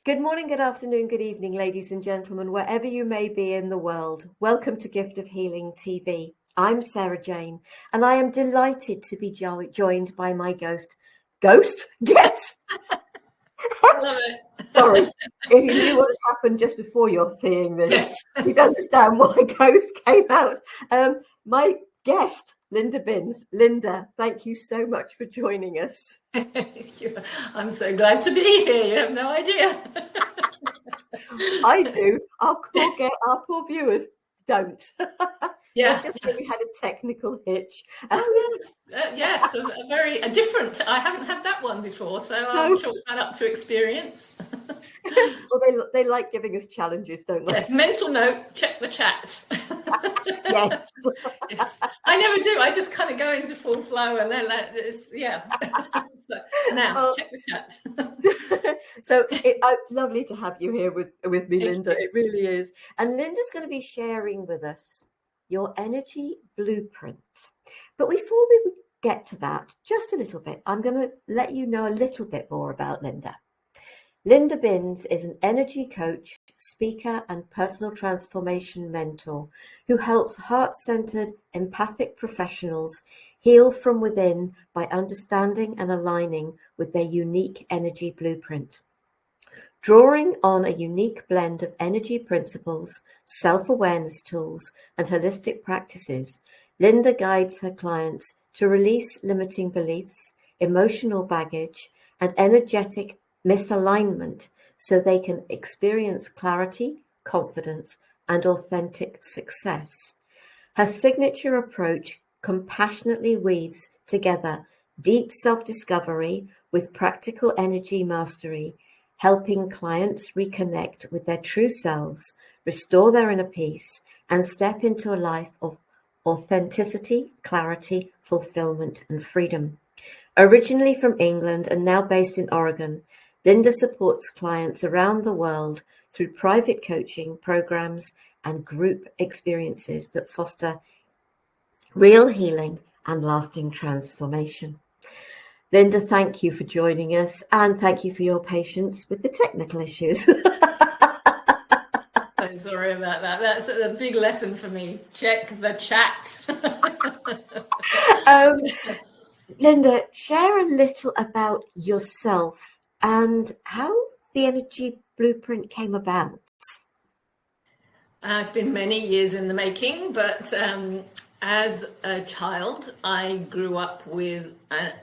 Good morning, good afternoon, good evening, ladies and gentlemen, wherever you may be in the world. Welcome to Gift of Healing TV. I'm Sara Jane, and I am delighted to be joined by my guest. I love it. Sorry, if you knew what had happened just before you're seeing this, yes. You'd understand why ghost came out. My guest, Linda Binns. Linda, thank you so much for joining us. I'm so glad to be here. You have no idea. I do. Our poor viewers don't. Yeah. Just so we had a technical hitch. Yes, a different. I haven't had that one before, so I'll chalk that up to experience. Well, they like giving us challenges, don't they? Yes. Mental note: check the chat. Yes. Yes. I never do. I just kind of go into full flow, and then So now check the chat. So it's lovely to have you here with me, Linda. It really is. And Linda's going to be sharing with us your energy blueprint. But before we get to that, just a little bit, I'm going to let you know a little bit more about Linda. Linda Binns is an energy coach, speaker, and personal transformation mentor who helps heart-centered, empathic professionals heal from within by understanding and aligning with their unique energy blueprint. Drawing on a unique blend of energy principles, self-awareness tools, and holistic practices, Linda guides her clients to release limiting beliefs, emotional baggage, and energetic misalignment so they can experience clarity, confidence, and authentic success. Her signature approach compassionately weaves together deep self-discovery with practical energy mastery, helping clients reconnect with their true selves, restore their inner peace, and step into a life of authenticity, clarity, fulfillment, and freedom. Originally from England and now based in Oregon, Linda supports clients around the world through private coaching programs and group experiences that foster real healing and lasting transformation. Linda, thank you for joining us, and thank you for your patience with the technical issues. I'm sorry about that. That's a big lesson for me. Check the chat. Linda, share a little about yourself and how the energy blueprint came about. It's been many years in the making, but as a child, I grew up with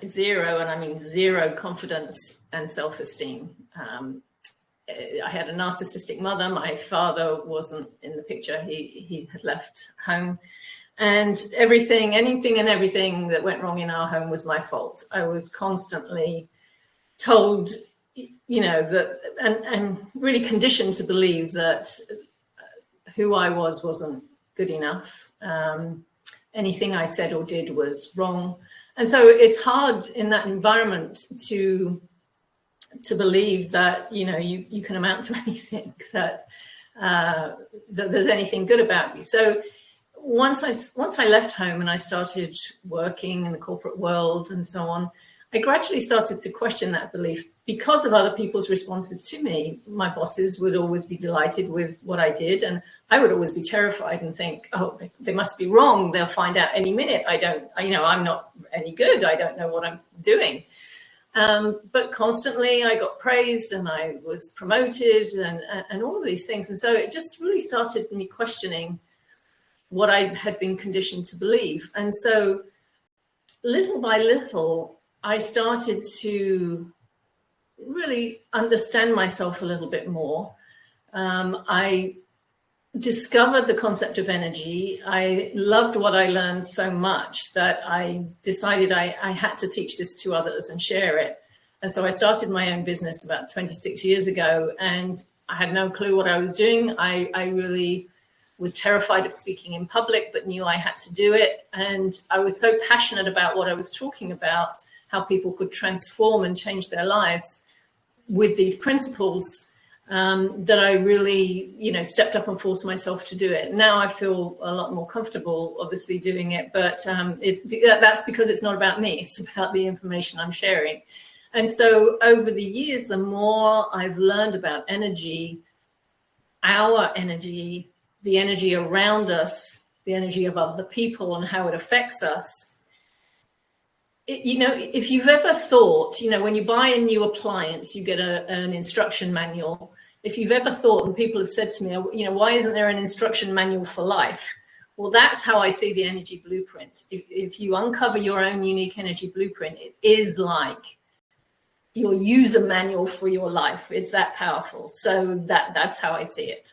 zero, and I mean zero, confidence and self-esteem. I had a narcissistic mother. My father wasn't in the picture. He had left home. And anything and everything that went wrong in our home was my fault. I was constantly told, that, and really conditioned to believe that who I wasn't good enough. Anything I said or did was wrong. And so it's hard in that environment to believe that, you can amount to anything, that there's anything good about you. So once I left home and I started working in the corporate world and so on, I gradually started to question that belief because of other people's responses to me. My bosses would always be delighted with what I did, and I would always be terrified and think, oh, they must be wrong. They'll find out any minute. I'm not any good. I don't know what I'm doing. But constantly I got praised and I was promoted and all of these things. And so it just really started me questioning what I had been conditioned to believe. And so little by little, I started to really understand myself a little bit more. I discovered the concept of energy. I loved what I learned so much that I decided I had to teach this to others and share it. And so I started my own business about 26 years ago, and I had no clue what I was doing. I really was terrified of speaking in public, but knew I had to do it. And I was so passionate about what I was talking about, how people could transform and change their lives with these principles, that I really, stepped up and forced myself to do it. Now I feel a lot more comfortable, obviously, doing it, but that's because it's not about me. It's about the information I'm sharing. And so over the years, the more I've learned about energy, our energy, the energy around us, the energy of other people and how it affects us. If you've ever thought, when you buy a new appliance, you get an instruction manual. If you've ever thought, and people have said to me, why isn't there an instruction manual for life? Well, that's how I see the energy blueprint. If you uncover your own unique energy blueprint, it is like your user manual for your life. It's that powerful. So that's how I see it.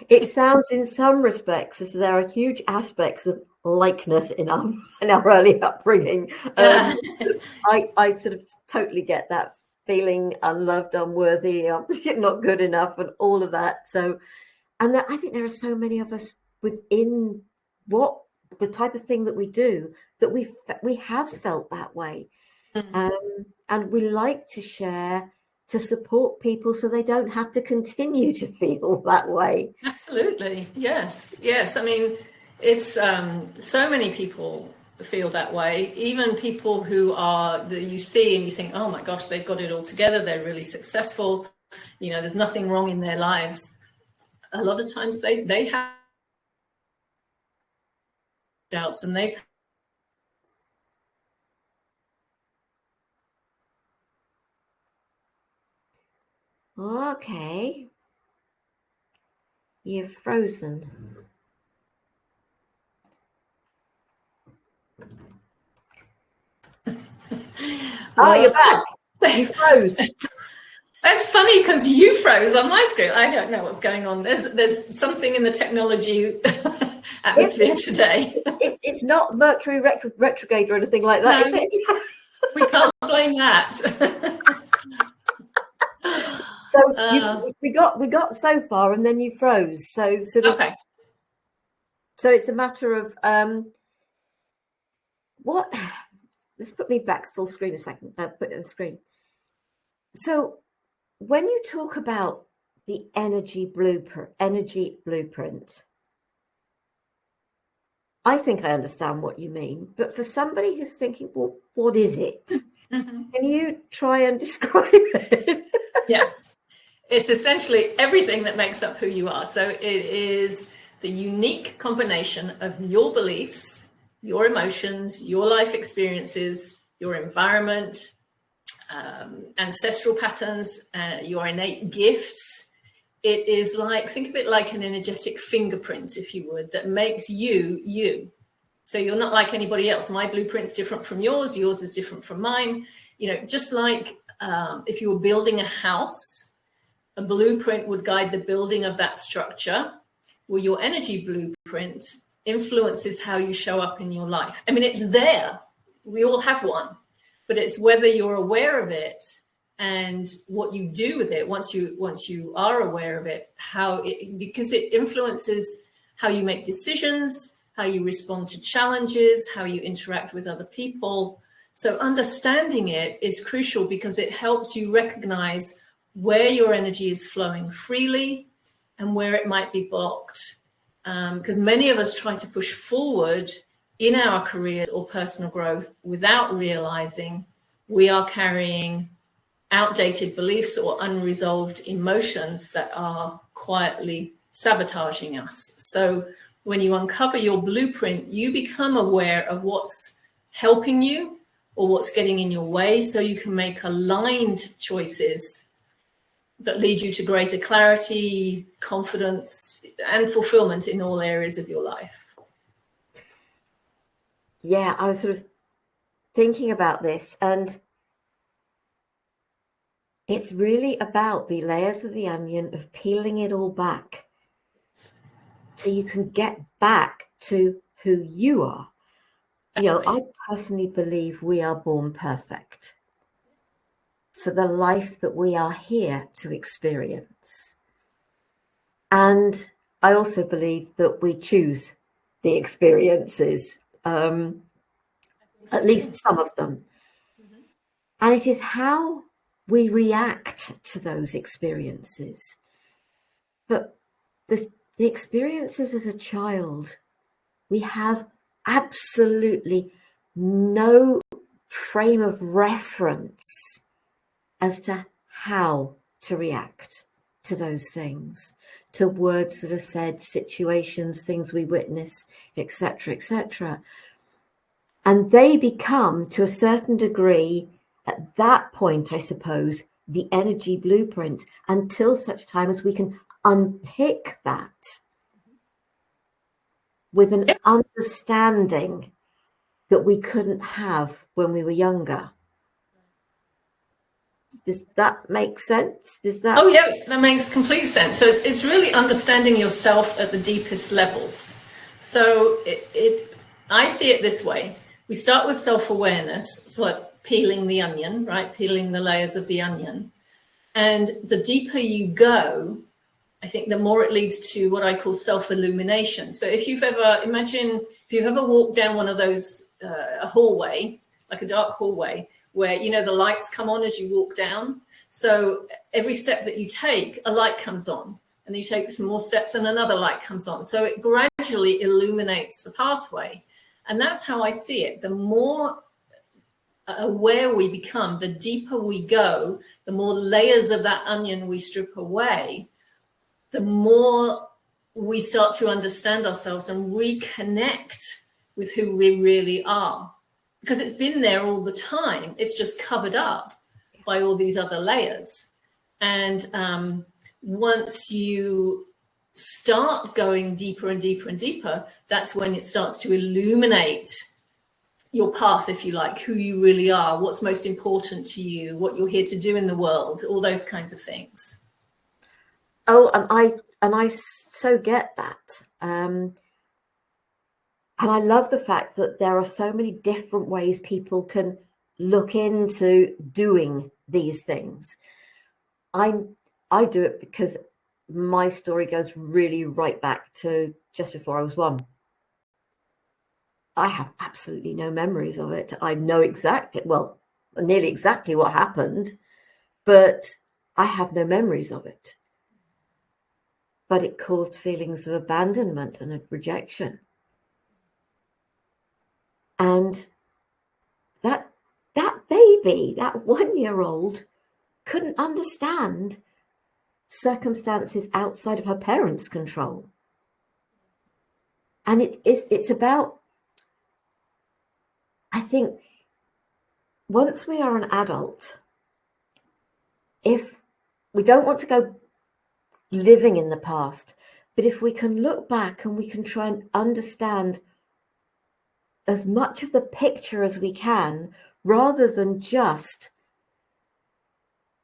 It sounds in some respects as there are huge aspects of likeness in our early upbringing. I sort of totally get that feeling unloved, unworthy, not good enough, and all of that. So, and I think there are so many of us within the type of thing that we do that we have felt that way, and we like to share to support people so they don't have to continue to feel that way. Absolutely. Yes. I mean, it's so many people feel that way, even people who are that you see and you think, oh my gosh, they've got it all together, they're really successful, there's nothing wrong in their lives. A lot of times they have doubts, and they've Okay, you've frozen. Oh, you're back. You froze. That's funny because you froze on my screen. I don't know what's going on. There's something in the technology atmosphere today. It's not Mercury retrograde or anything like that, no, is it? We can't blame that. So we got so far, and then you froze. So sort of. Okay. So it's a matter of what. Let's put me back full screen a second. Put it on the screen. So when you talk about the energy blueprint, I think I understand what you mean. But for somebody who's thinking, well, what is it? Mm-hmm. Can you try and describe it? Yes. It's essentially everything that makes up who you are. So it is the unique combination of your beliefs, your emotions, your life experiences, your environment, ancestral patterns, your innate gifts. It is like, think of it like an energetic fingerprint, if you would, that makes you, you. So you're not like anybody else. My blueprint's different from yours. Yours is different from mine. Just like if you were building a house, a blueprint would guide the building of that structure. Well, your energy blueprint influences how you show up in your life. I mean, it's there. We all have one, but it's whether you're aware of it and what you do with it once you are aware of it, because it influences how you make decisions, how you respond to challenges, how you interact with other people. So understanding it is crucial because it helps you recognize where your energy is flowing freely and where it might be blocked. Because many of us try to push forward in our careers or personal growth without realizing we are carrying outdated beliefs or unresolved emotions that are quietly sabotaging us. So when you uncover your blueprint, you become aware of what's helping you or what's getting in your way, so you can make aligned choices that lead you to greater clarity, confidence, and fulfillment in all areas of your life. Yeah, I was sort of thinking about this, and it's really about the layers of the onion of peeling it all back so you can get back to who you are. I personally believe we are born perfect for the life that we are here to experience. And I also believe that we choose the experiences, at least some of them. Mm-hmm. And it is how we react to those experiences. But the experiences as a child, we have absolutely no frame of reference as to how to react to those things, to words that are said, situations, things we witness, etc., etc. And they become, to a certain degree, at that point, I suppose, the energy blueprint, until such time as we can unpick that with an understanding that we couldn't have when we were younger. Does that make sense? Does that? Oh yeah, that makes complete sense. So it's really understanding yourself at the deepest levels. So I see it this way. We start with self-awareness. It's like peeling the onion, right? Peeling the layers of the onion. And the deeper you go, I think the more it leads to what I call self-illumination. So if you've ever walked down one of those, a hallway, like a dark hallway, where, you know, the lights come on as you walk down. So every step that you take, a light comes on, and you take some more steps and another light comes on. So it gradually illuminates the pathway. And that's how I see it. The more aware we become, the deeper we go, the more layers of that onion we strip away, the more we start to understand ourselves and reconnect with who we really are. Because it's been there all the time. It's just covered up by all these other layers. And once you start going deeper and deeper and deeper, that's when it starts to illuminate your path, if you like, who you really are, what's most important to you, what you're here to do in the world, all those kinds of things. Oh, and I so get that. And I love the fact that there are so many different ways people can look into doing these things. I do it because my story goes really right back to just before I was 1. I have absolutely no memories of it. I know nearly exactly what happened, but I have no memories of it. But it caused feelings of abandonment and of rejection. And that baby, that 1-year-old, couldn't understand circumstances outside of her parents' control. And it's about, I think, once we are an adult, if we don't want to go living in the past, but if we can look back and we can try and understand as much of the picture as we can, rather than just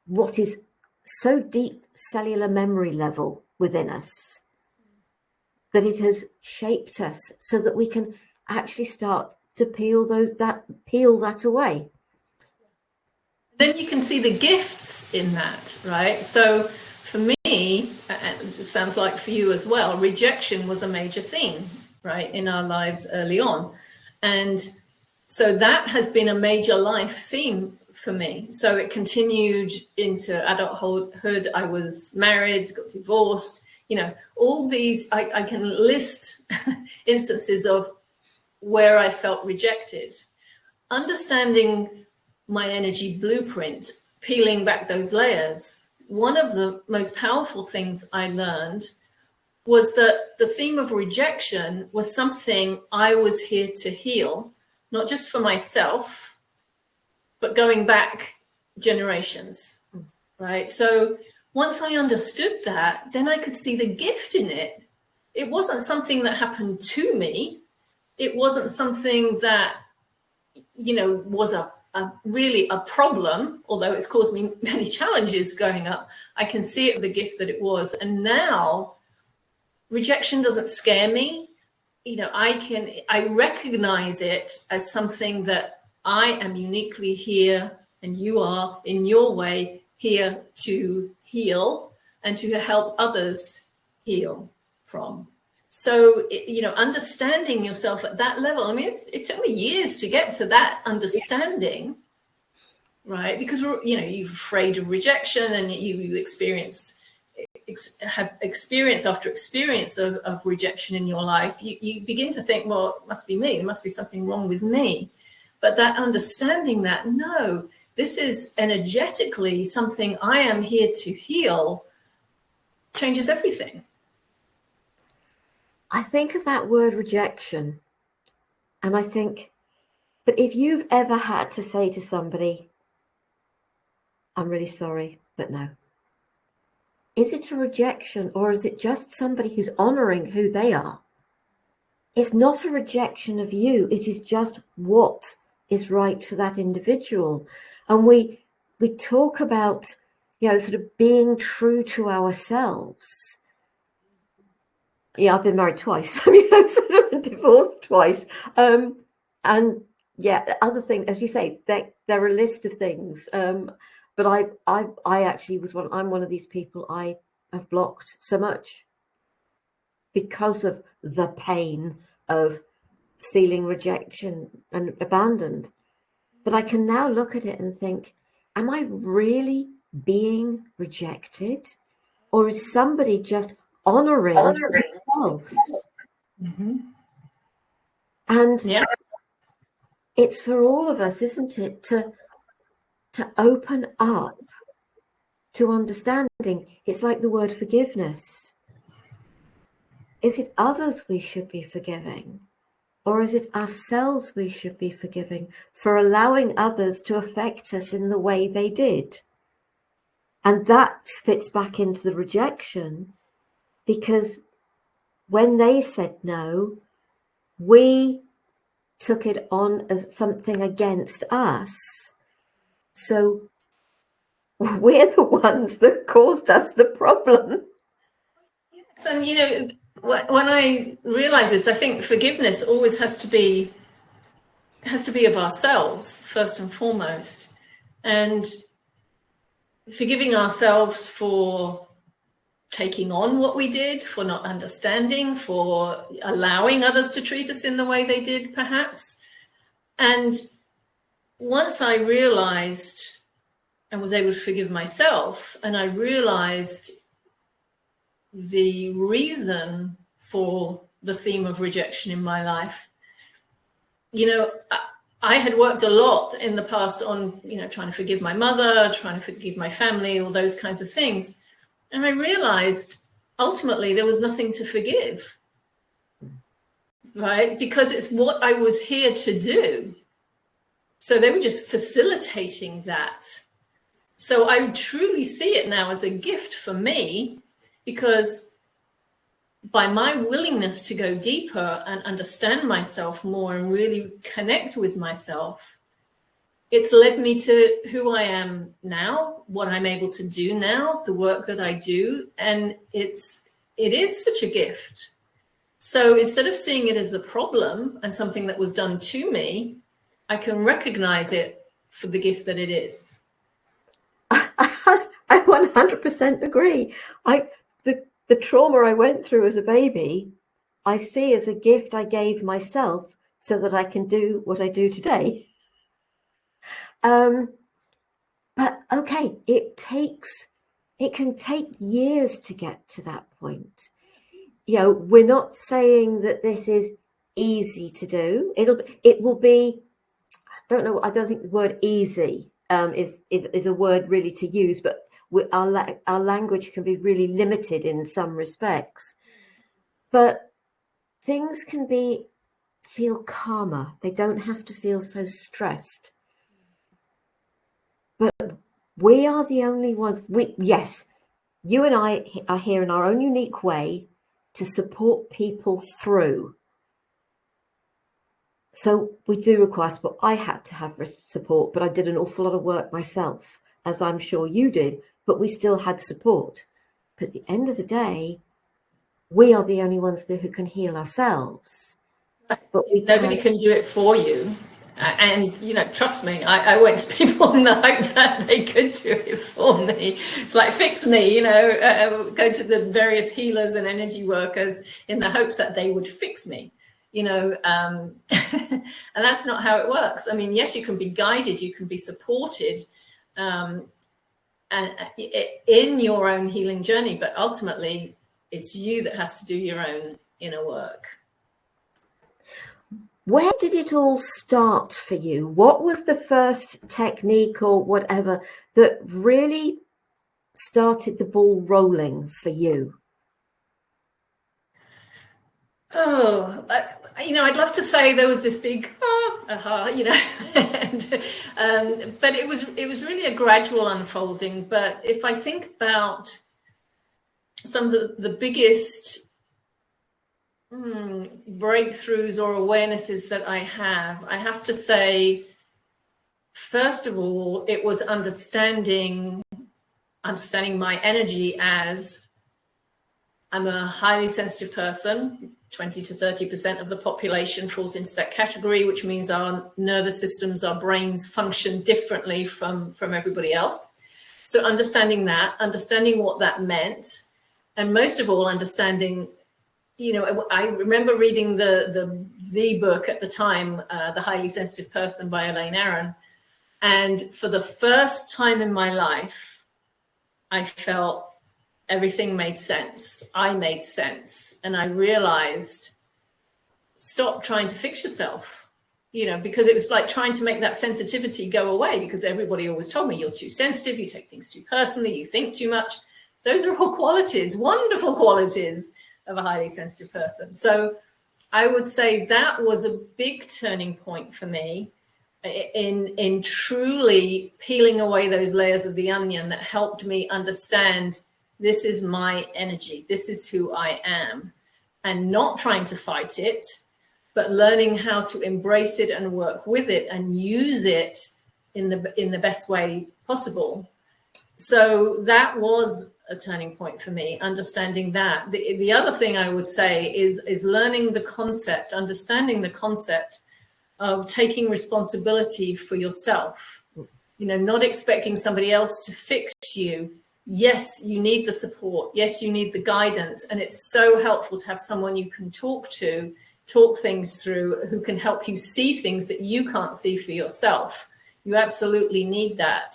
what is so deep cellular memory level within us, that it has shaped us, so that we can actually start to peel that away. Then you can see the gifts in that, right? So for me, and it sounds like for you as well, rejection was a major theme, right, in our lives early on. And so that has been a major life theme for me. So it continued into adulthood. I was married, got divorced, you know, all these, I can list instances of where I felt rejected. Understanding my energy blueprint, peeling back those layers, one of the most powerful things I learned was that the theme of rejection was something I was here to heal, not just for myself, but going back generations, right? So once I understood that, then I could see the gift in it. It wasn't something that happened to me. It wasn't something that, you know, was really a problem, although it's caused me many challenges growing up. I can see it, the gift that it was. And now rejection doesn't scare me. You know, I recognize it as something that I am uniquely here, and you are in your way here to heal and to help others heal from. So, you know, understanding yourself at that level, I mean, it took me years to get to that understanding, right? Because, you know, you're afraid of rejection, and you have experience after experience of rejection in your life. You begin to think, well, it must be me. There must be something wrong with me. But that understanding that, no, this is energetically something I am here to heal, changes everything. I think of that word rejection, and I think, but if you've ever had to say to somebody, I'm really sorry, but no. Is it a rejection, or is it just somebody who's honoring who they are? It's not a rejection of you. It is just what is right for that individual. And we talk about, sort of being true to ourselves. Yeah, I've been married twice. I mean, I've sort of divorced twice. And yeah, other things, as you say, there are a list of things. But I actually I'm one of these people I have blocked so much because of the pain of feeling rejection and abandoned. But I can now look at it and think, am I really being rejected? Or is somebody just honoring themselves? Mm-hmm. And it's for all of us, isn't it, to open up to understanding. It's like the word forgiveness. Is it others we should be forgiving? Or is it ourselves we should be forgiving for allowing others to affect us in the way they did? And that fits back into the rejection, because when they said no, we took it on as something against us. So we're the ones that caused us the problem. And when I realize this, I think forgiveness always has to be of ourselves first and foremost, and forgiving ourselves for taking on what we did, for not understanding, for allowing others to treat us in the way they did, perhaps. And once I realized and was able to forgive myself, and I realized the reason for the theme of rejection in my life, I had worked a lot in the past on, trying to forgive my mother, trying to forgive my family, all those kinds of things. And I realized ultimately there was nothing to forgive, right? Because it's what I was here to do. So they were just facilitating that. So I truly see it now as a gift for me, because by my willingness to go deeper and understand myself more and really connect with myself, it's led me to who I am now, what I'm able to do now, the work that I do. And it is such a gift. So instead of seeing it as a problem and something that was done to me, I can recognize it for the gift that it is. I 100% agree. The trauma I went through as a baby, I see as a gift I gave myself so that I can do what I do today. But okay, it can take years to get to that point. We're not saying that this is easy to do. It will be, I don't think the word easy is a word really to use, but our language can be really limited in some respects. But things can feel calmer. They don't have to feel so stressed. But we are the only ones. Yes, you and I are here in our own unique way to support people through. So we do require support. I had to have support, but I did an awful lot of work myself, as I'm sure you did, but we still had support. But at the end of the day, we are the only ones who can heal ourselves. But nobody can do it for you. And, trust me, I went to people in the hope that they could do it for me. It's like, fix me, go to the various healers and energy workers in the hopes that they would fix me, and that's not how it works. I mean, yes, you can be guided, you can be supported and in your own healing journey, but ultimately it's you that has to do your own inner work. Where did it all start for you? What was the first technique or whatever that really started the ball rolling for you? Oh, I'd love to say there was this big aha, but it was really a gradual unfolding. But if I think about some of the biggest breakthroughs or awarenesses that I have to say, first of all, it was understanding my energy as I'm a highly sensitive person. 20 to 30% of the population falls into that category, which means our nervous systems, our brains function differently from everybody else. So understanding what that meant, and most of all, understanding, I remember reading the book at the time, The Highly Sensitive Person by Elaine Aron. And for the first time in my life, I felt everything made sense. I made sense. And I realized, stop trying to fix yourself, because it was like trying to make that sensitivity go away, because everybody always told me, you're too sensitive, you take things too personally, you think too much. Those are all qualities, wonderful qualities of a highly sensitive person. So I would say that was a big turning point for me in truly peeling away those layers of the onion that helped me understand, this is my energy, this is who I am, and not trying to fight it, but learning how to embrace it and work with it and use it in the best way possible. So that was a turning point for me, understanding that. The other thing I would say is learning the concept, understanding the concept of taking responsibility for yourself, not expecting somebody else to fix you. Yes, you need the support. Yes, you need the guidance. And it's so helpful to have someone you can talk things through, who can help you see things that you can't see for yourself. You absolutely need that.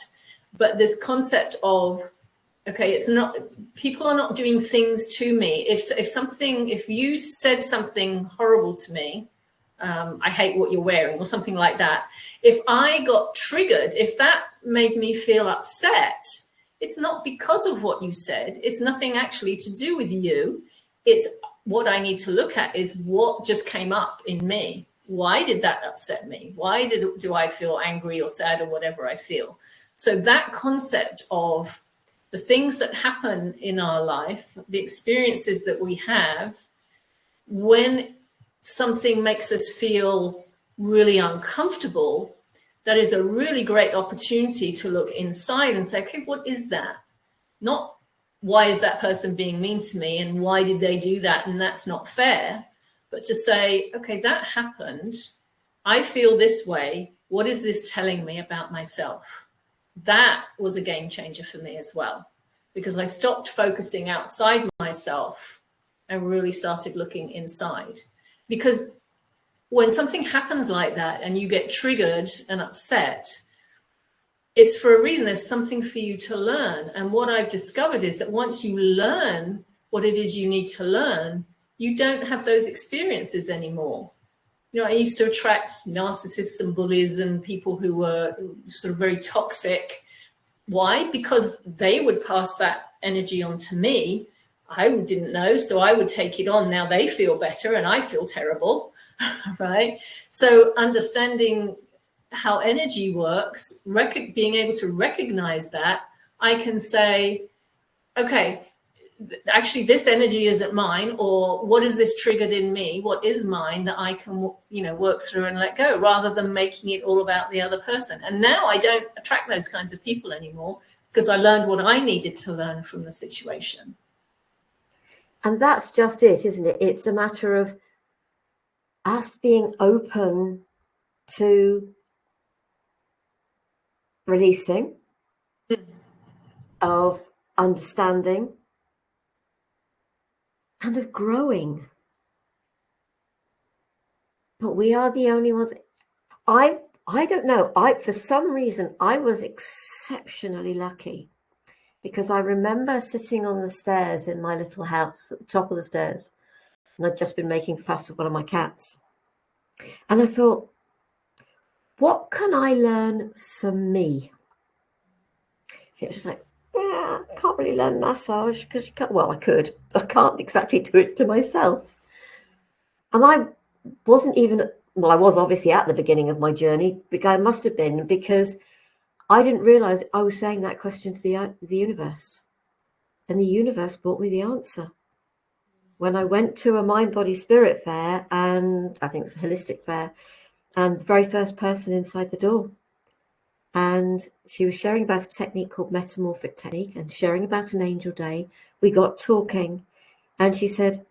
But this concept of, okay, it's not, people are not doing things to me. If you said something horrible to me, I hate what you're wearing or something like that. If I got triggered, if that made me feel upset, it's not because of what you said. It's nothing actually to do with you. It's what I need to look at is what just came up in me. Why did that upset me? Why do I feel angry or sad or whatever I feel? So that concept of the things that happen in our life, the experiences that we have, when something makes us feel really uncomfortable, that is a really great opportunity to look inside and say, okay, what is that? Not why is that person being mean to me and why did they do that and that's not fair, but to say, okay, that happened. I feel this way. What is this telling me about myself? That was a game changer for me as well, because I stopped focusing outside myself and really started looking inside. Because when something happens like that and you get triggered and upset, it's for a reason. There's something for you to learn. And what I've discovered is that once you learn what it is you need to learn, you don't have those experiences anymore. I used to attract narcissists and bullies and people who were sort of very toxic. Why? Because they would pass that energy on to me. I didn't know, so I would take it on. Now they feel better and I feel terrible, right? So understanding how energy works, being able to recognize that, I can say, okay, actually this energy isn't mine, or what is this triggered in me? What is mine that I can, work through and let go, rather than making it all about the other person. And now I don't attract those kinds of people anymore, because I learned what I needed to learn from the situation. And that's just it, isn't it? It's a matter of us being open to releasing, of understanding, and of growing. But we are the only ones. I don't know. For some reason, I was exceptionally lucky, because I remember sitting on the stairs in my little house at the top of the stairs, and I'd just been making fuss with one of my cats. And I thought, what can I learn for me? It was like, I can't really learn massage because you can't. Well, I could. I can't exactly do it to myself. And I wasn't even, well, I was obviously at the beginning of my journey, but I must have been, because I didn't realize I was saying that question to the universe. And the universe brought me the answer. When I went to a mind, body, spirit fair, and I think it was a holistic fair, and the very first person inside the door, and she was sharing about a technique called metamorphic technique and sharing about an angel day. We got talking, and she said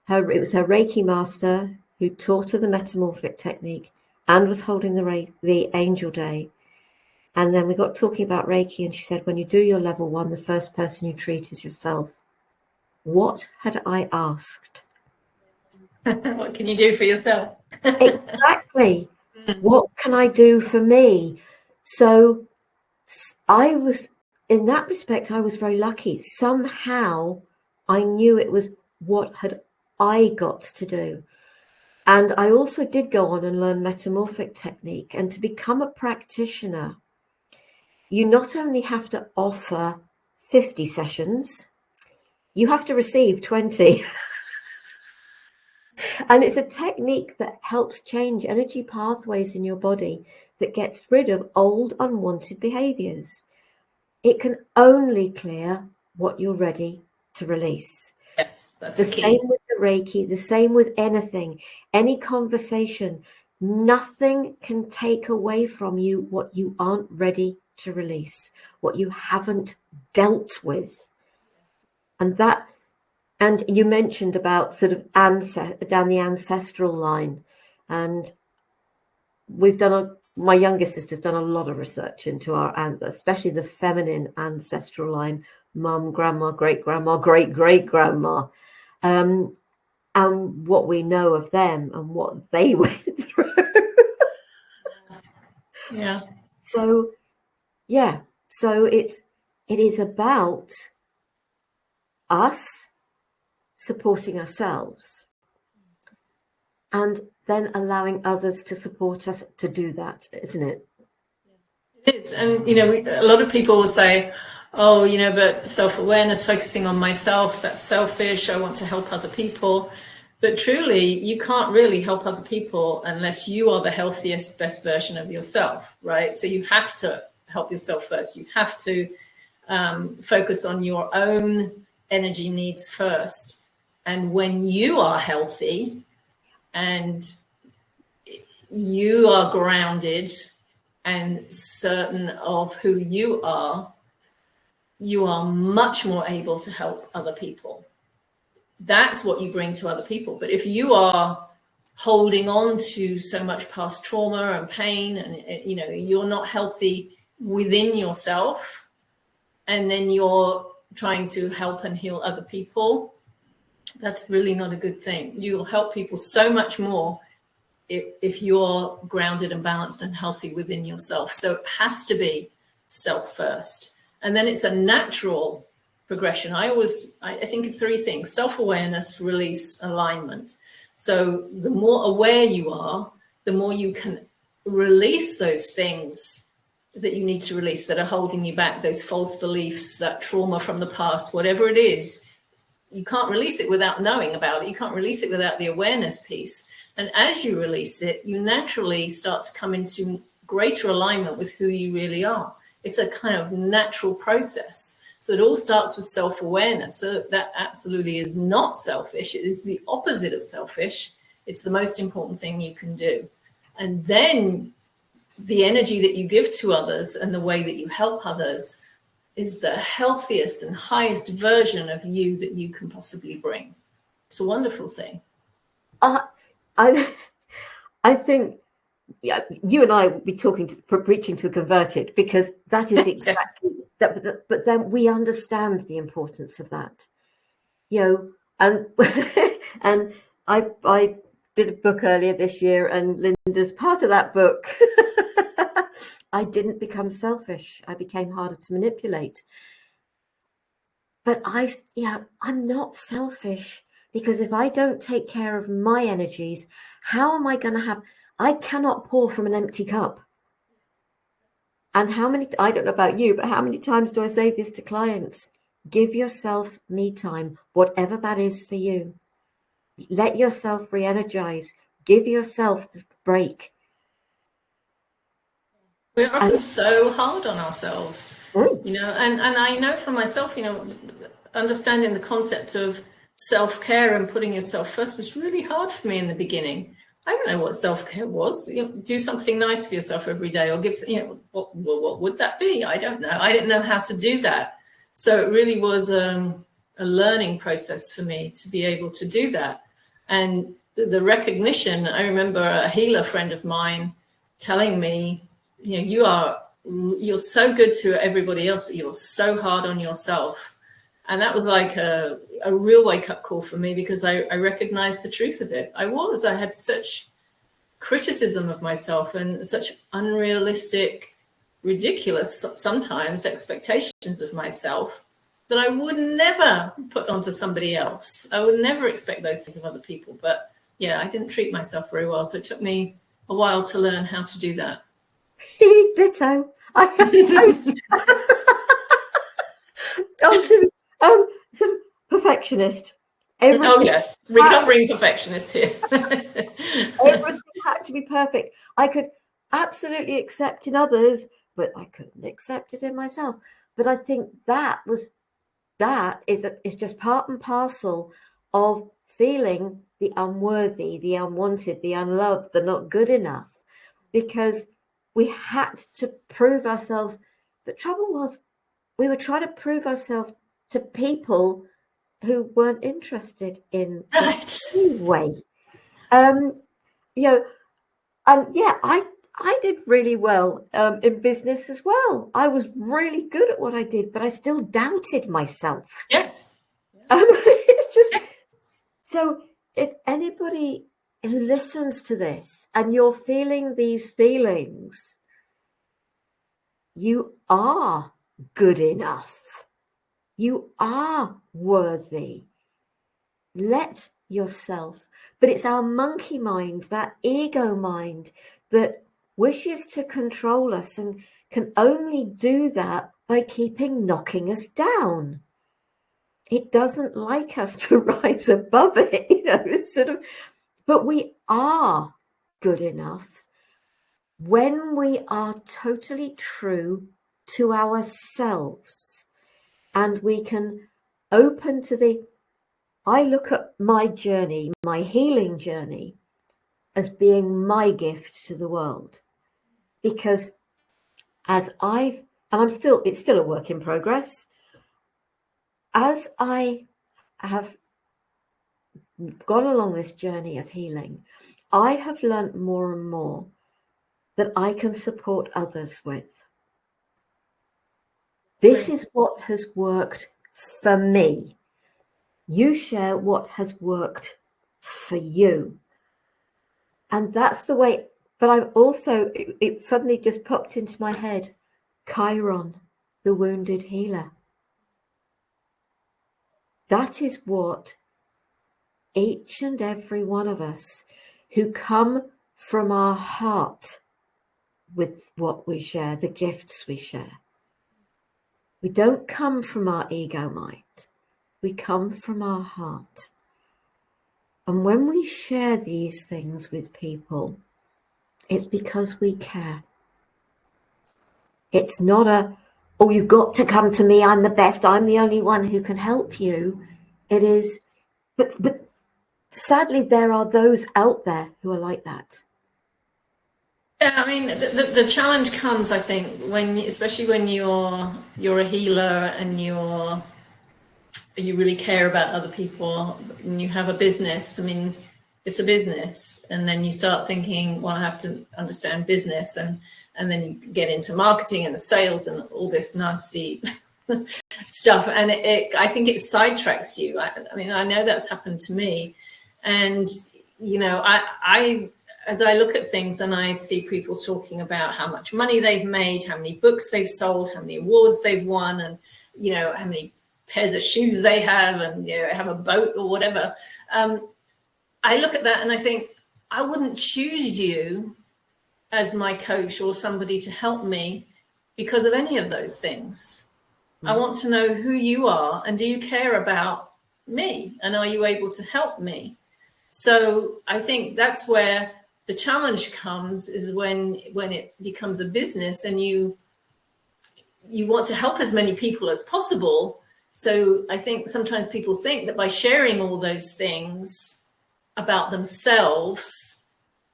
it was her Reiki master who taught her the metamorphic technique and was holding the angel day. And then we got talking about Reiki, and she said, when you do your level 1, the first person you treat is yourself. What had I asked? What can you do for yourself? Exactly. What can I do for me? So I was, in that respect, I was very lucky. Somehow I knew it was what had I got to do. And I also did go on and learn metamorphic technique. And to become a practitioner, you not only have to offer 50 sessions, you have to receive 20. And it's a technique that helps change energy pathways in your body that gets rid of old unwanted behaviors. It can only clear what you're ready to release. Yes, that's the the key. same with the Reiki, the same with anything, any conversation. Nothing can take away from you what you aren't ready to release, what you haven't dealt with. And you mentioned about sort of down the ancestral line, and we've done my youngest sister's done a lot of research into especially the feminine ancestral line, mum, grandma, great grandma, great great grandma, and what we know of them and what they went through. Yeah. So it is about us supporting ourselves and then allowing others to support us to do that, isn't it? It is. And, a lot of people will say, oh, but self-awareness, focusing on myself, that's selfish. I want to help other people. But truly, you can't really help other people unless you are the healthiest, best version of yourself, right? So you have to help yourself first. You have to focus on your own energy needs first. And when you are healthy and you are grounded and certain of who you are much more able to help other people. That's what you bring to other people. But if you are holding on to so much past trauma and pain, and you're not healthy within yourself, and then you're trying to help and heal other people, that's really not a good thing. You'll help people so much more if you're grounded and balanced and healthy within yourself. So it has to be self first. And then it's a natural progression. I think of three things: self-awareness, release, alignment. So the more aware you are, the more you can release those things that you need to release that are holding you back, those false beliefs, that trauma from the past, whatever it is. You can't release it without knowing about it. You can't release it without the awareness piece. And as you release it, you naturally start to come into greater alignment with who you really are. It's a kind of natural process. So it all starts with self-awareness. So that absolutely is not selfish. It is the opposite of selfish. It's the most important thing you can do. And then the energy that you give to others and the way that you help others is the healthiest and highest version of you that you can possibly bring. It's a wonderful thing. I think you and I will be preaching to the converted, because that is exactly that. But then we understand the importance of that, and and I did a book earlier this year, and Linda's part of that book. I didn't become selfish. I became harder to manipulate. But I'm not selfish Because if I don't take care of my energies, how am I going to have, I cannot pour from an empty cup. And I don't know about you, but how many times do I say this to clients? Give yourself me time, whatever that is for you. Let yourself re-energize. Give yourself the break. We're often so hard on ourselves, Mm. you know, and I know for myself, you know, understanding the concept of self-care and putting yourself first was really hard for me in the beginning. I don't know what self-care was. You know, do something nice for yourself every day, or give, you know, what would that be? I don't know. I didn't know how to do that. So it really was a learning process for me to be able to do that. And the recognition, I remember a healer friend of mine telling me, you know, you're so good to everybody else, but you're so hard on yourself. And that was like a real wake-up call for me, because I recognized the truth of it. I had such criticism of myself and such unrealistic, ridiculous, sometimes, expectations of myself that I would never put onto somebody else. I would never expect those things of other people. But yeah, I didn't treat myself very well. So it took me a while to learn how to do that. Ditto. I have to. Some perfectionist. Everything, oh yes, recovering perfectionist here. everything had to be perfect. I could absolutely accept in others, but I couldn't accept it in myself. But I think that is just part and parcel of feeling the unworthy, the unwanted, the unloved, the not good enough, because we had to prove ourselves. But trouble was, we were trying to prove ourselves to people who weren't interested in Right. anyway. You know, and yeah, I did really well in business as well. I was really good at what I did, but I still doubted myself. Yes. It's just so. If anybody who listens to this and you're feeling these feelings, you are good enough. You are worthy. Let yourself, but it's our monkey mind, that ego mind, that wishes to control us and can only do that by keeping knocking us down. It doesn't like us to rise above it, you know, sort of, but we are good enough when we are totally true to ourselves, and we can open to I look at my journey, my healing journey, as being my gift to the world, because it's still a work in progress. As I have gone along this journey of healing, I have learnt more and more that I can support others with. This is what has worked for me. You share what has worked for you. And that's the way, but I'm also, it suddenly just popped into my head, Chiron, the wounded healer. That is what each and every one of us who come from our heart with what we share, the gifts we share. We don't come from our ego mind. We come from our heart. And when we share these things with people, it's because we care. It's not oh, you've got to come to me, I'm the best, I'm the only one who can help you. It is, but sadly, there are those out there who are like that. Yeah, I mean, the challenge comes, I think, especially when you're a healer and you really care about other people and you have a business. I mean, it's a business, and then you start thinking, well, I have to understand business, and then you get into marketing and the sales and all this nasty stuff, and I think it sidetracks you. I mean, I know that's happened to me, and you know, I as I look at things and I see people talking about how much money they've made, how many books they've sold, how many awards they've won, and you know, how many pairs of shoes they have and, you know, have a boat or whatever. I look at that and I think, I wouldn't choose you as my coach or somebody to help me because of any of those things. I want to know who you are, and do you care about me, and are you able to help me? So I think that's where the challenge comes, is when it becomes a business and you want to help as many people as possible. So I think sometimes people think that by sharing all those things about themselves,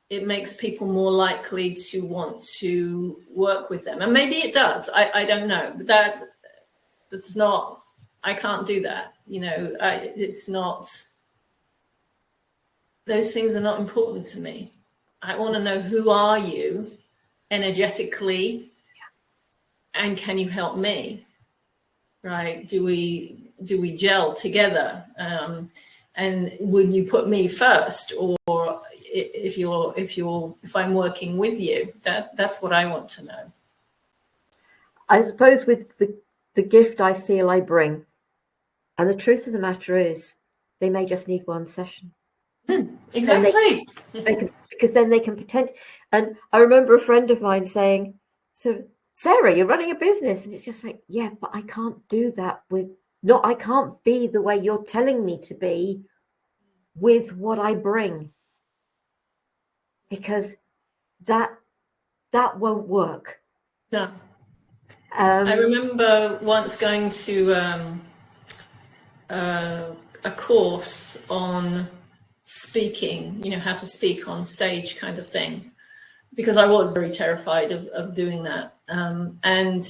it makes people more likely to want to work with them. And maybe it does. I don't know. But that's not, I can't do that. You know, it's not, those things are not important to me. I want to know, who are you energetically, and can you help me? Right? Do we gel together? And would you put me first, or if I'm working with you? That's what I want to know. I suppose with the gift I feel I bring, and the truth of the matter is, they may just need one session. Exactly. Because then they can potentially. And I remember a friend of mine saying, "So Sarah, you're running a business," and it's just like, yeah, but I can't do that I can't be the way you're telling me to be with what I bring, because that won't work. No. I remember once going to a course on speaking, you know, how to speak on stage kind of thing, because I was very terrified of doing that. And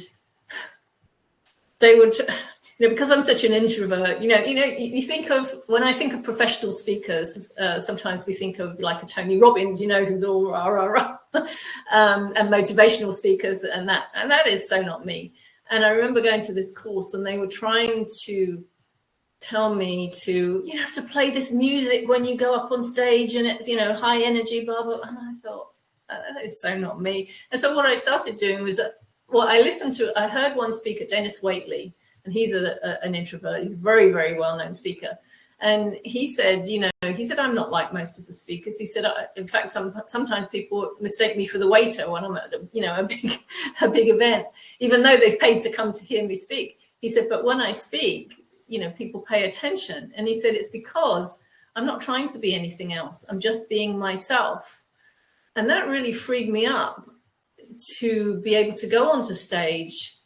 they would, you know, because I'm such an introvert, you think of, when I think of professional speakers, sometimes we think of like a Tony Robbins, you know, who's all rah, rah, rah, and motivational speakers, and that is so not me. And I remember going to this course, and they were trying to tell me to, you have to play this music when you go up on stage, and it's, you know, high energy, blah, blah. And I thought, that is so not me. And so what I started doing was, I heard one speaker, Dennis Waitley, and he's an introvert. He's a very, very well-known speaker. And he said, I'm not like most of the speakers. He said, in fact, sometimes people mistake me for the waiter when I'm at a big event, even though they've paid to come to hear me speak. He said, but when I speak, people pay attention. And he said, it's because I'm not trying to be anything else. I'm just being myself. And that really freed me up to be able to go onto stage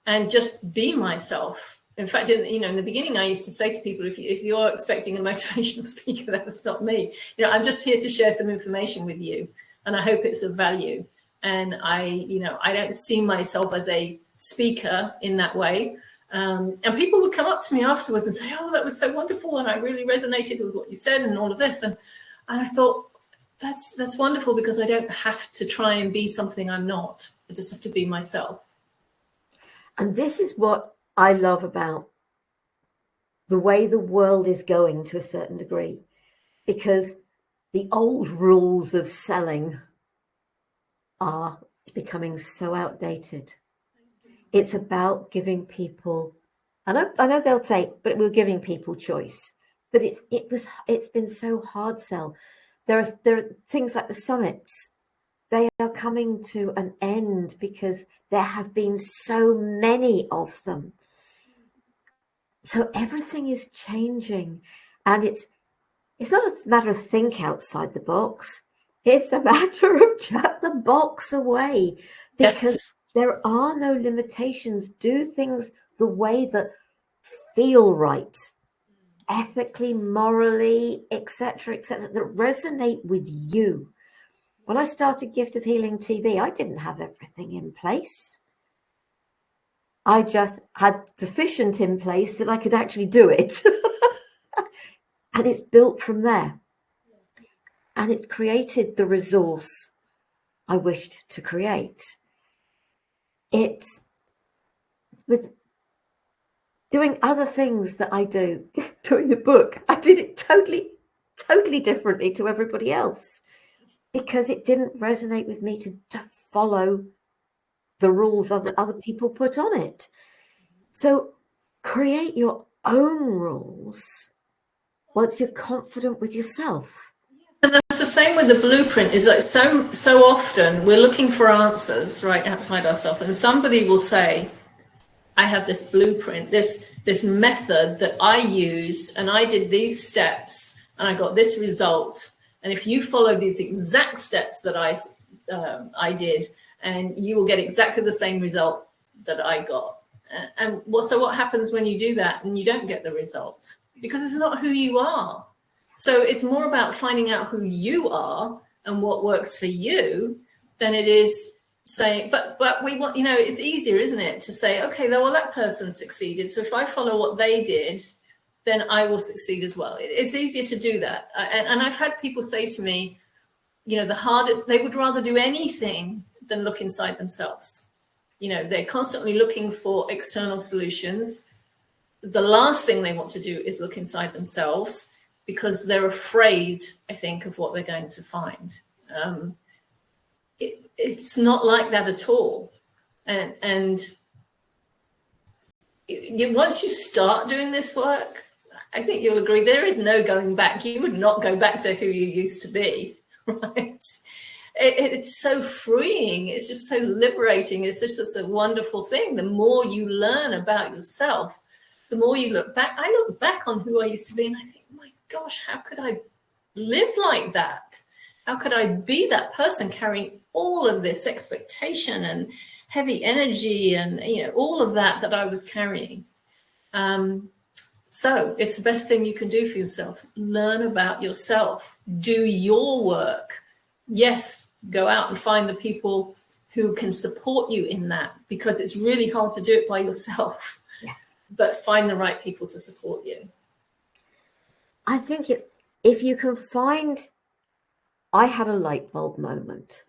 and just be myself. In fact, in the beginning, I used to say to people, if you're expecting a motivational speaker, that's not me. I'm just here to share some information with you, and I hope it's of value. And I don't see myself as a speaker in that way. And people would come up to me afterwards and say, oh, that was so wonderful, and I really resonated with what you said and all of this. And I thought, that's wonderful, because I don't have to try and be something I'm not. I just have to be myself. And this is what I love about the way the world is going to a certain degree, because the old rules of selling are becoming so outdated. It's about giving people, I know they'll say, but we're giving people choice. But it's been so hard sell. There are things like the summits. They are coming to an end because there have been so many of them. So everything is changing, and it's not a matter of think outside the box. It's a matter of shut the box away, because there are no limitations. Do things the way that feel right, ethically, morally, etc., that resonate with you. When I started Gift of Healing TV, I didn't have everything in place. I just had sufficient in place that I could actually do it. And it's built from there. And it's created the resource I wished to create. It's with doing other things that I do, doing the book. I did it totally differently to everybody else, because it didn't resonate with me to follow the rules other people put on it. So create your own rules once you're confident with yourself. And that's the same with the blueprint. Is like so often we're looking for answers right outside ourselves, and somebody will say, I have this blueprint, this method that I used, and I did these steps and I got this result, and if you follow these exact steps that I did, and you will get exactly the same result that I got. And so what happens when you do that and you don't get the result? Because it's not who you are. So it's more about finding out who you are and what works for you than it is saying, but we want, it's easier, isn't it, to say, okay, well, that person succeeded, so if I follow what they did, then I will succeed as well. It's easier to do that. And I've had people say to me, the hardest, they would rather do anything than look inside themselves. They're constantly looking for external solutions. The last thing they want to do is look inside themselves, because they're afraid, I think, of what they're going to find. It's not like that at all. And once you start doing this work, I think you'll agree, there is no going back. You would not go back to who you used to be, right? It's so freeing. It's just so liberating. It's just a wonderful thing. The more you learn about yourself, the more you look back. I look back on who I used to be and I think, my gosh, how could I live like that? How could I be that person carrying all of this expectation and heavy energy and all of that I was carrying? So it's the best thing you can do for yourself. Learn about yourself. Do your work. Yes, go out and find the people who can support you in that, because it's really hard to do it by yourself. Yes. But find the right people to support you. I think if you can find, I had a light bulb moment.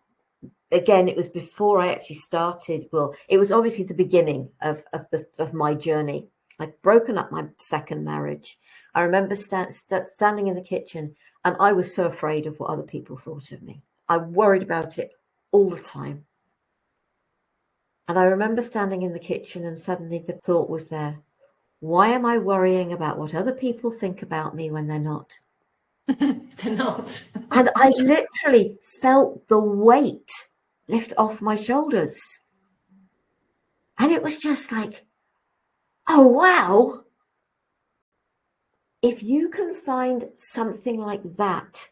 Again, it was before I actually started. Well, it was obviously the beginning of my journey. I'd broken up my second marriage. I remember standing in the kitchen, and I was so afraid of what other people thought of me. I worried about it all the time. And I remember standing in the kitchen, and suddenly the thought was there, why am I worrying about what other people think about me when they're not? They're not. And I literally felt the weight lift off my shoulders. And it was just like, oh, wow. If you can find something like that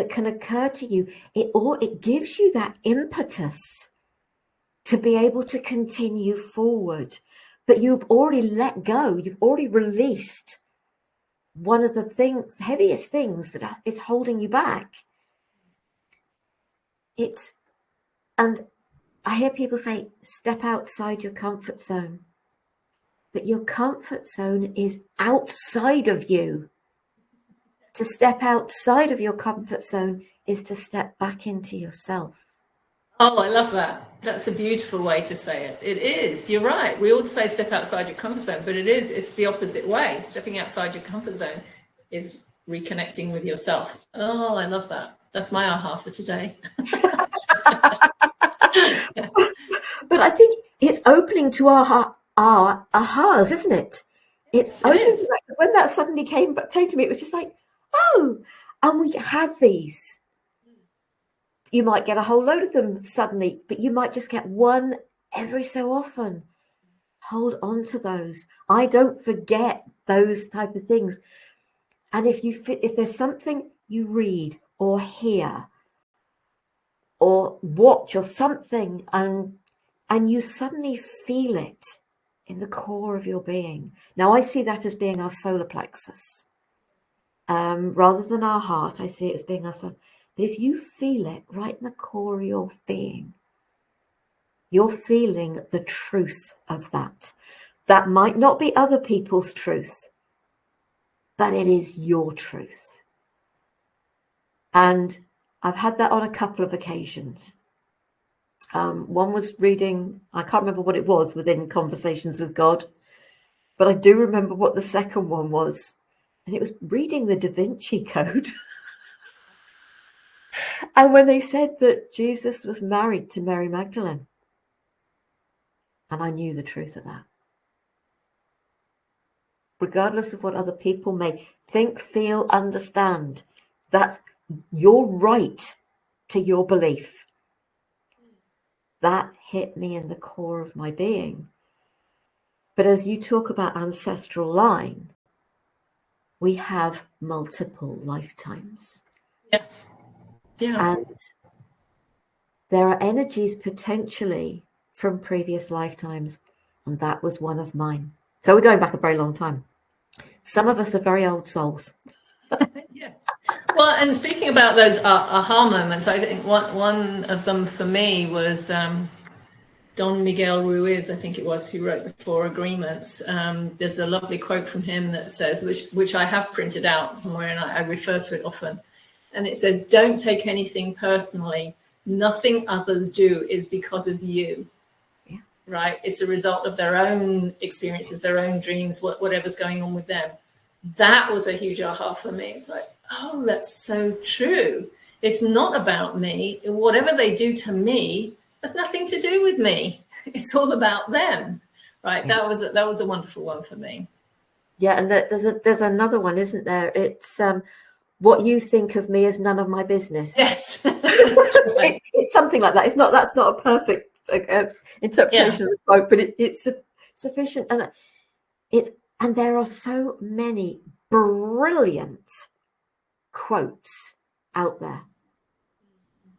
can occur to you, it gives you that impetus to be able to continue forward. But you've already let go. You've already released one of the heaviest things that is holding you back. And I hear people say, step outside your comfort zone. But your comfort zone is outside of you. To step outside of your comfort zone is to step back into yourself. Oh, I love that. That's a beautiful way to say it. It is. You're right. We all say step outside your comfort zone, but it's the opposite way. Stepping outside your comfort zone is reconnecting with yourself. Oh, I love that. That's my aha for today. But I think it's opening to our ahas, isn't it? It's opening to that. When that suddenly came to me, it was just like, oh, and we have these. You might get a whole load of them suddenly, but you might just get one every so often. Hold on to those. I don't forget those type of things. And if there's something you read or hear or watch or something, and you suddenly feel it in the core of your being. Now, I see that as being our solar plexus. Rather than our heart, I see it as being our solar. But if you feel it right in the core of your being, you're feeling the truth of that. That might not be other people's truth, but it is your truth. And I've had that on a couple of occasions. One was reading, I can't remember what it was within Conversations with God, but I do remember what the second one was. And it was reading the Da Vinci Code. And when they said that Jesus was married to Mary Magdalene, and I knew the truth of that. regardless of what other people may think, feel, understand. That's your right to your belief. That hit me in the core of my being. But as you talk about ancestral line, we have multiple lifetimes. Yeah. Yeah. And there are energies potentially from previous lifetimes, and that was one of mine. So we're going back a very long time. Some of us are very old souls. Yes. Well, and speaking about those aha moments, I think one of them for me was Don Miguel Ruiz, I think it was, who wrote the Four Agreements. There's a lovely quote from him that says, which I have printed out somewhere, and I refer to it often. And it says, "Don't take anything personally. Nothing others do is because of you." Yeah. Right? It's a result of their own experiences, their own dreams, whatever's going on with them. That was a huge aha for me. It's like, oh, that's so true. It's not about me. Whatever they do to me has nothing to do with me. It's all about them. Right? Yeah. That was a wonderful one for me. Yeah, and there's another one, isn't there? It's what you think of me is none of my business. Yes. It's something like that. That's not a perfect interpretation of the quote, but it's sufficient, and there are so many brilliant quotes out there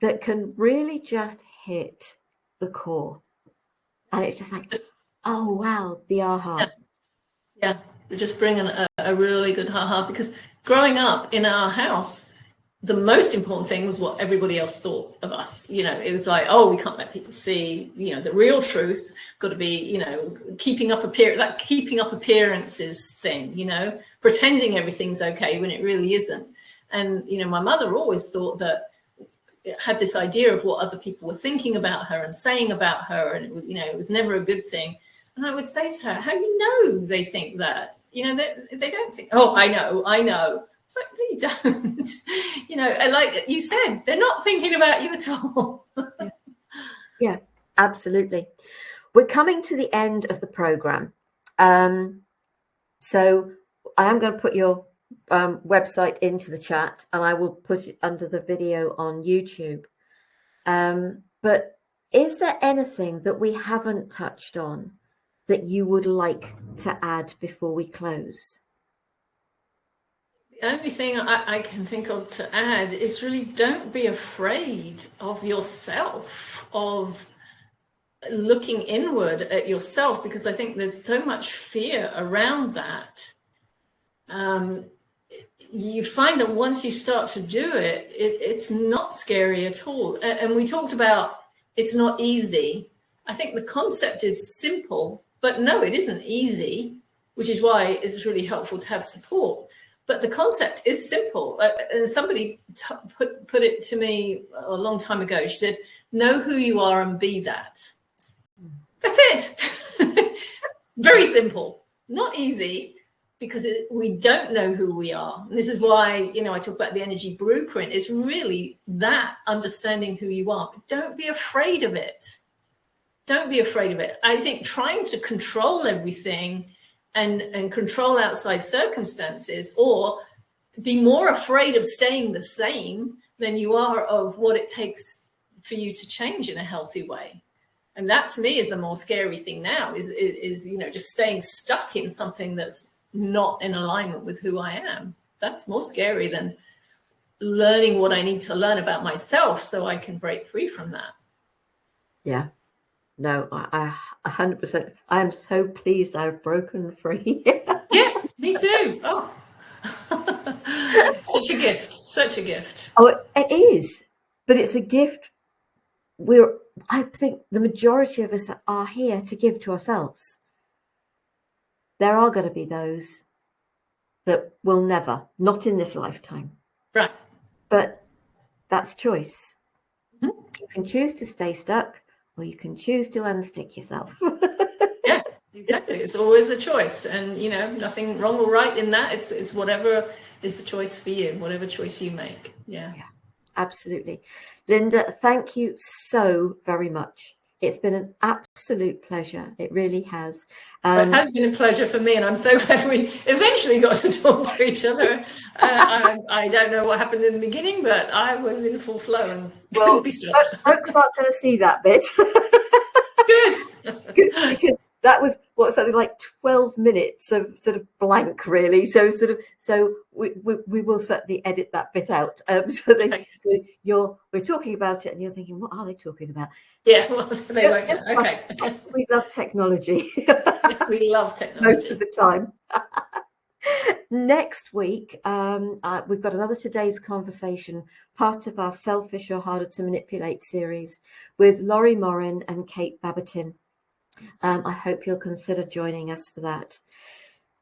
that can really just hit the core, and it's just like, oh wow, the aha. Yeah, just bringing a really good aha, because growing up in our house, the most important thing was what everybody else thought of us. It was like, oh, we can't let people see, the real truth. Got to be, keeping up appearances thing, pretending everything's okay when it really isn't. And, my mother always thought that, had this idea of what other people were thinking about her and saying about her. And, it was never a good thing. And I would say to her, how do you know they think that? They don't think, oh, I know. It's like, no, you don't. And like you said, they're not thinking about you at all. Yeah, absolutely. We're coming to the end of the program. So I am going to put your website into the chat, and I will put it under the video on YouTube. But is there anything that we haven't touched on that you would like to add before we close? The only thing I can think of to add is really, don't be afraid of yourself, of looking inward at yourself, because I think there's so much fear around that. You find that once you start to do it, it's not scary at all. And we talked about it's not easy. I think the concept is simple, but no, it isn't easy, which is why it's really helpful to have support. But the concept is simple. And somebody put it to me a long time ago. She said, know who you are and be that. That's it. Very simple. Not easy, because we don't know who we are. And this is why, I talk about the energy blueprint. It's really that, understanding who you are. But don't be afraid of it. Don't be afraid of it. I think trying to control everything and control outside circumstances, or be more afraid of staying the same than you are of what it takes for you to change in a healthy way. And that, to me, is the more scary thing now, is just staying stuck in something that's not in alignment with who I am. That's more scary than learning what I need to learn about myself so I can break free from that. Yeah. No, I 100%. I am so pleased I've broken free. Yes, me too. Oh, such a gift. Such a gift. Oh, it is. But it's a gift I think the majority of us are here to give to ourselves. There are going to be those that will never, not in this lifetime. Right. But that's choice. Mm-hmm. You can choose to stay stuck, or you can choose to unstick yourself. Yeah, exactly. It's always a choice, and nothing wrong or right in that. It's whatever is the choice for you, whatever choice you make. Yeah, absolutely. Linda, thank you so very much It's been an absolute pleasure. It really has. It has been a pleasure for me, and I'm so glad we eventually got to talk to each other. I don't know what happened in the beginning, but I was in full flow and couldn't be stopped. Folks aren't going to see that bit. Good. Because that was something like 12 minutes of sort of blank, really. So we will certainly edit that bit out. We're talking about it, and you're thinking, what are they talking about? Yeah, well, they won't know. Okay. We love technology. Yes, we love technology most of the time. Next week, we've got another Today's Conversation, part of our Selfish or Harder to Manipulate series with Laurie Morin and Kate Babatin. I hope you'll consider joining us for that.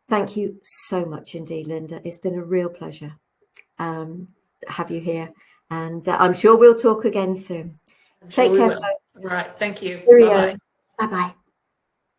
Thank you so much indeed, Linda. It's been a real pleasure to have you here. And I'm sure we'll talk again soon. Take care, folks. Right. Thank you. Bye-bye. Bye-bye.